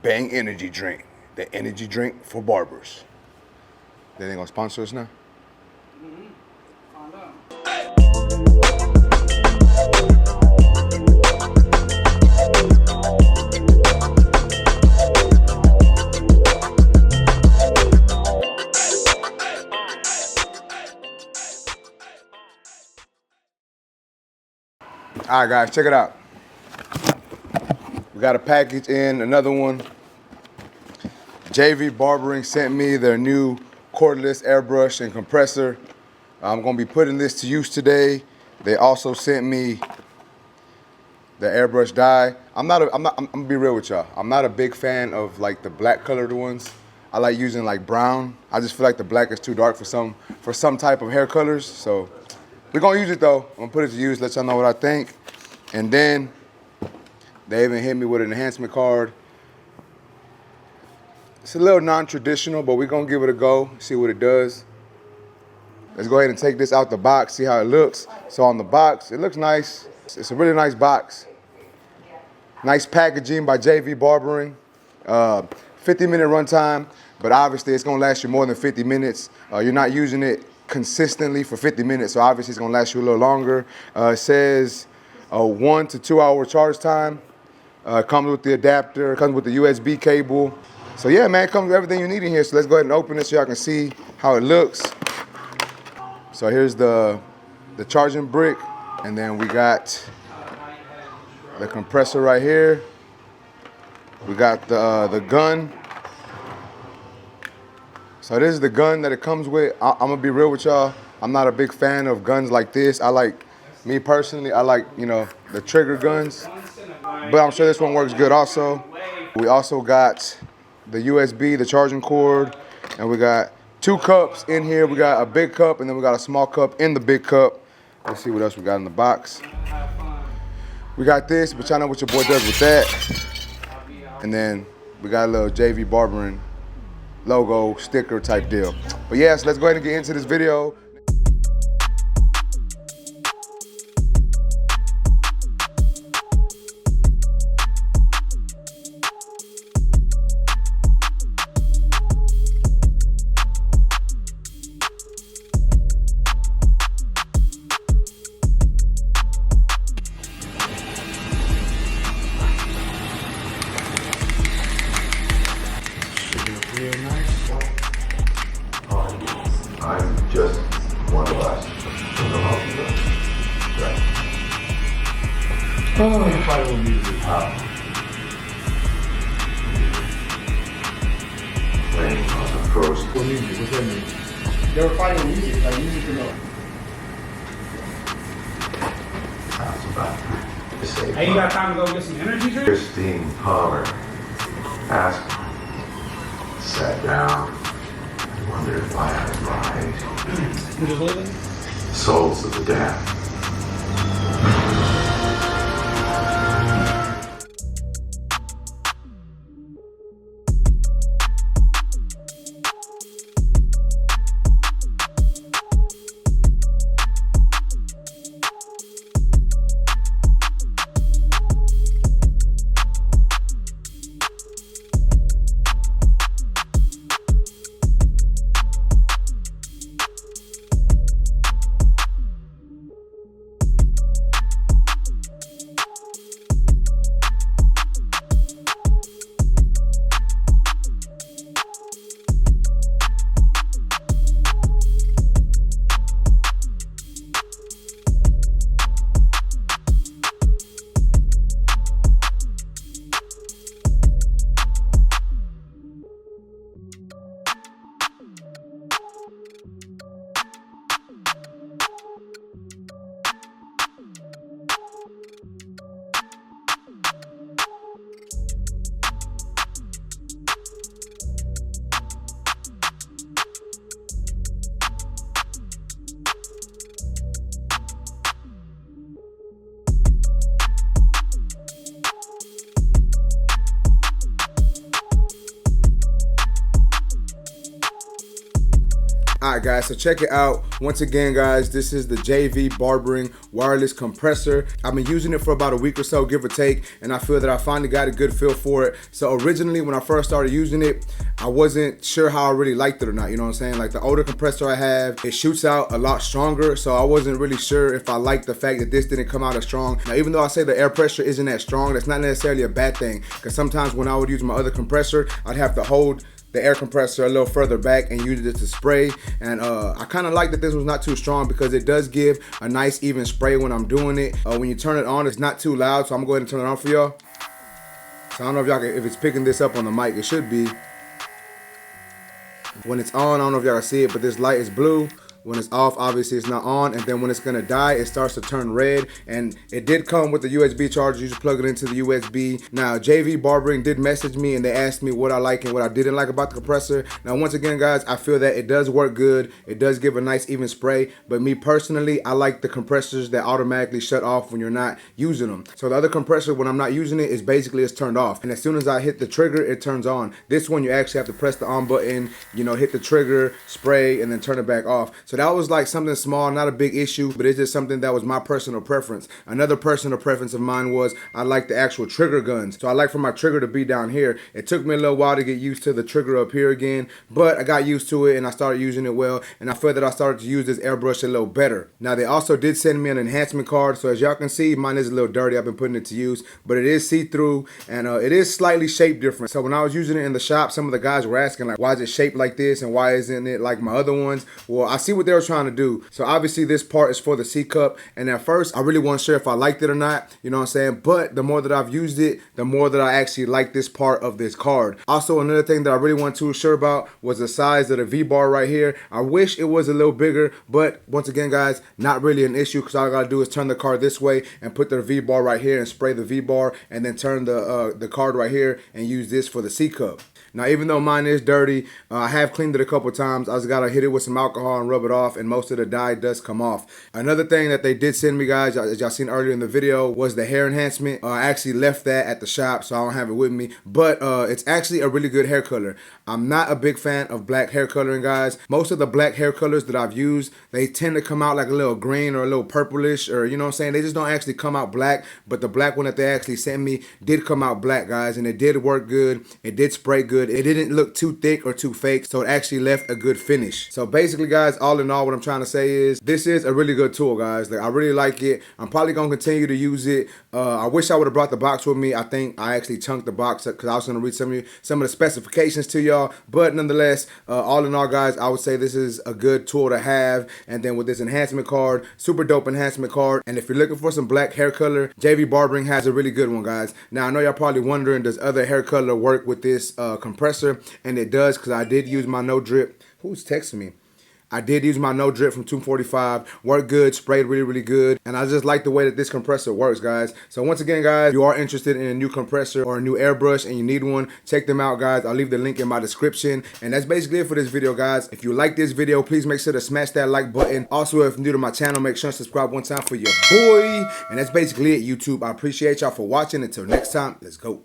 Bang energy drink. The energy drink for barbers. They ain't gonna sponsor us now? All right, guys, check it out. We got a package in, another one. JV Barbering sent me their new cordless airbrush and compressor. I'm gonna be putting this to use today. They also sent me the airbrush dye. I'm gonna be real with y'all. I'm not a big fan of like the black colored ones. I like using like brown. I just feel like the black is too dark for some type of hair colors. So we're gonna use it though. I'm gonna put it to use, let y'all know what I think. And then they even hit me with an enhancement card. It's a little non-traditional, but we're gonna give it a go, see what it does. Let's go ahead and take this out the box, see how it looks. So on the box, it looks nice. It's a really nice box. Nice packaging by JV Barbering. 50-minute runtime, but obviously it's gonna last you more than 50 minutes. You're not using it consistently for 50 minutes, so obviously it's gonna last you a little longer. It says a 1 to 2 hour charge time. Comes with the adapter, comes with the USB cable. So yeah, man, it comes with everything you need in here. So let's go ahead and open it so y'all can see how it looks. So here's the charging brick, and then we got the compressor right here. We got the gun. So this is the gun that it comes with. I'm gonna be real with y'all. I'm not a big fan of guns like this. Me personally, I like, you know, the trigger guns. But I'm sure this one works good also. We also got the USB, the charging cord, and we got 2 cups in here. We got a big cup, and then we got a small cup in the big cup. Let's see what else we got in the box. We got this, but y'all know what your boy does with that. And then we got a little JV Barbering logo sticker type deal. But yeah, so let's go ahead and get into this video. I'm just one of us. Right. Oh, final music. Playing on the first. What music? What's that mean? They were fighting music, like music or no? Sounds about to say. Hey, you got time to go get some energy drink? Christine Palmer asked, sat down, and wondered if I had arrived. You just leaving? Souls of the damned. Alright guys, so check it out. Once again guys, this is the JV Barbering wireless compressor. I've been using it for about a week or so, give or take, and I feel that I finally got a good feel for it. So originally when I first started using it, I wasn't sure how I really liked it or not, you know what I'm saying? Like the older compressor I have, it shoots out a lot stronger, so I wasn't really sure if I liked the fact that this didn't come out as strong. Now even though I say the air pressure isn't that strong, that's not necessarily a bad thing, because sometimes when I would use my other compressor, I'd have to hold the air compressor a little further back and use it to spray, and I kind of like that this was not too strong because it does give a nice even spray when I'm doing it. When you turn it on, it's not too loud, so I'm going to turn it on for y'all. So I don't know if y'all if it's picking this up on the mic. It should be. When it's on, I don't know if y'all can see it, but this light is blue. When it's off, obviously it's not on, and then when it's gonna die, it starts to turn red. And it did come with the USB charger. You just plug it into the USB. Now, JV Barbering did message me and they asked me what I like and what I didn't like about the compressor. Now, once again, guys, I feel that it does work good. It does give a nice even spray, but me personally, I like the compressors that automatically shut off when you're not using them. So the other compressor, when I'm not using it, is basically it's turned off. And as soon as I hit the trigger, it turns on. This one, you actually have to press the on button, you know, hit the trigger, spray, and then turn it back off. So that was like something small, not a big issue, but it's just something that was my personal preference. Another personal preference of mine was I like the actual trigger guns. So I like for my trigger to be down here. It took me a little while to get used to the trigger up here again, but I got used to it and I started using it well, and I feel that I started to use this airbrush a little better. Now they also did send me an enhancement card, so as y'all can see, mine is a little dirty. I've been putting it to use, but it is see-through, and it is slightly shaped different. So when I was using it in the shop, some of the guys were asking like, why is it shaped like this and why isn't it like my other ones? Well, I see what they were trying to do. So obviously this part is for the C cup, and at first I really wasn't sure if I liked it or not, you know what I'm saying? But the more that I've used it, the more that I actually like this part of this card. Also, another thing that I really wasn't too sure about was the size of the V-bar right here. I wish it was a little bigger, but once again guys, not really an issue, because all I gotta do is turn the card this way and put the V-bar right here and spray the V-bar, and then turn the card right here and use this for the C cup. Now, even though mine is dirty, I have cleaned it a couple times. I just gotta hit it with some alcohol and rub it off, and most of the dye does come off. Another thing that they did send me, guys, as y'all seen earlier in the video, was the hair enhancement. I actually left that at the shop, so I don't have it with me, but it's actually a really good hair color. I'm not a big fan of black hair coloring, guys. Most of the black hair colors that I've used, they tend to come out like a little green or a little purplish, or you know what I'm saying? They just don't actually come out black, but the black one that they actually sent me did come out black, guys, and it did work good. It did spray good. It didn't look too thick or too fake, so it actually left a good finish. So basically, guys, all in all, what I'm trying to say is this is a really good tool, guys. Like, I really like it. I'm probably gonna continue to use it. I wish I would have brought the box with me. I think I actually chunked the box because I was gonna read some of the specifications to y'all. But nonetheless, all in all, guys, I would say this is a good tool to have. And then with this enhancement card, super dope enhancement card. And if you're looking for some black hair color, JV Barbering has a really good one, guys. Now I know y'all probably wondering, does other hair color work with this compressor? And it does, because I did use my no drip. Who's texting me? I did use my no drip from 245. Worked good, sprayed really, really good. And I just like the way that this compressor works, guys. So once again, guys, if you are interested in a new compressor or a new airbrush and you need one, check them out, guys. I'll leave the link in my description. And that's basically it for this video, guys. If you like this video, please make sure to smash that like button. Also, if you're new to my channel, make sure to subscribe one time for your boy. And that's basically it, YouTube. I appreciate y'all for watching. Until next time, let's go.